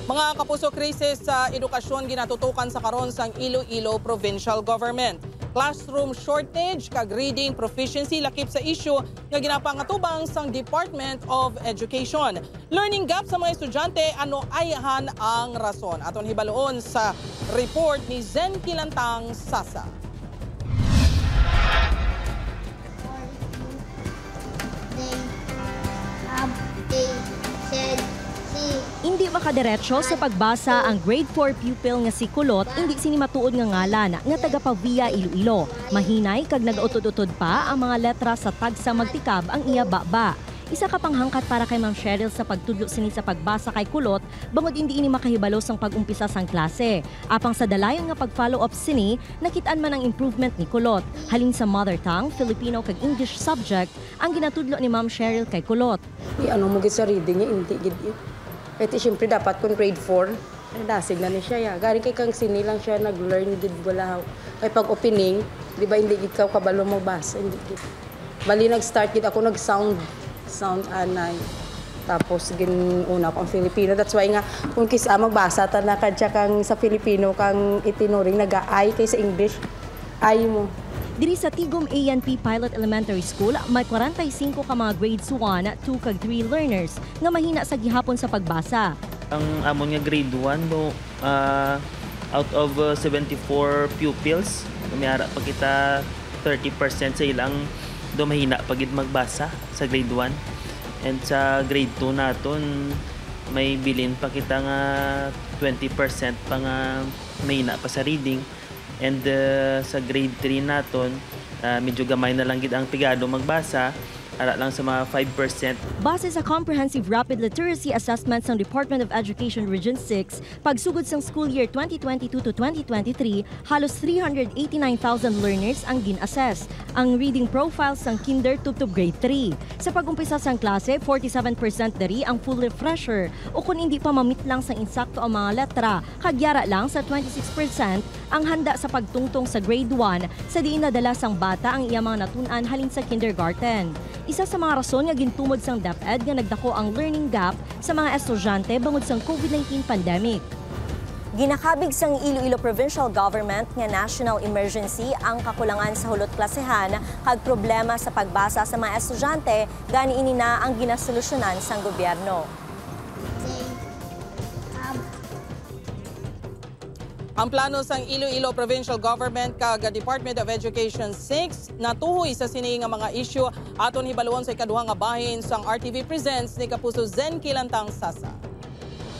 Mga kapuso, krisis sa edukasyon ginatutukan sa karon sang Iloilo Provincial Government. Classroom shortage kag reading proficiency lakip sa issue nga ginapangatubang sang Department of Education. Learning gap sa mga estudyante, ano ayahan ang rason? Aton hibaloon sa report ni Zen Kilantang Sasa. Hindi makadiretso sa pagbasa ang grade 4 pupil nga si Kulot, hindi sinimatuod nga ngalan nga taga Pavia, Iloilo. Mahinay kag nag-utod-utod pa ang mga letra sa tagsa magtikab ang iya baba. Isa ka panghangkat para kay Ma'am Cheryl sa pagtudlo sini sa pagbasa kay Kulot, bangod hindi ini makahibalo sang pag-umpisa sang klase. Apang sa dalayon nga pag-follow up sini, nakitaan man ang improvement ni Kulot. Halin sa mother tongue, Filipino kag English subject ang ginatudlo ni Ma'am Cheryl kay Kulot. Ano mo gid sa reading niya, hindi gid. Kasi siyempre dapat kung grade 4, nadasig na ni siya. Ya. Gari kay kang sinilang siya nag-learn gid wala. Kay pag opening, di ba hindi gid ka kabalo magbasa, hindi gid. Bali nag-start gid ako nag-sound anay. Tapos una ko ang Filipino. That's why nga kung kisa magbasa ta na kadya kang sa Filipino kang itinuring nag-ay kay sa English. Ay mo. Diri sa Tigom ANP Pilot Elementary School, may 45 ka mga grades 1, 2 kag 3 learners nga mahina sa gihapon sa pagbasa. Ang amon nga grade 1 do out of 74 pupils, mayara pa kita 30% sa ilang do mahina pagid magbasa sa grade 1. And sa grade 2 naton may bilin pa kita nga 20% pa nga mahina pa sa reading. And sa grade 3 naton, medyo gamay na lang gid ang pigado magbasa, ara lang sa mga 5%. Base sa Comprehensive Rapid Literacy Assessment ng Department of Education Region 6, pagsugod sang school year 2022 to 2023, halos 389,000 learners ang gin-assess. Ang reading profiles sang kinder to grade 3. Sa pag-umpisa sang klase, 47% dari ang full refresher o kung hindi pa mamit lang sang insakto ang mga letra, kagyara lang sa 26% ang handa sa pagtungtong sa grade 1 sa diin nadala sang bata ang iya mga natun-an halin sa kindergarten. Isa sa mga rason nga gintumod sang DepEd nga nagdako ang learning gap sa mga estudyante bangod sang COVID-19 pandemic. Ginakabig sang Iloilo Provincial Government nga national emergency ang kakulangan sa hulot klasehan kag problema sa pagbasa sa mga estudyante, gani ini na ang ginasolusyonan sang gobyerno. Ang plano sang Iloilo Provincial Government kag Department of Education 6 natuhoy sa sini nga mga issue aton hibaluon sa ikaduhang nga bahin sang RTV Presents ni Kapuso Zen Kilantang Sasa.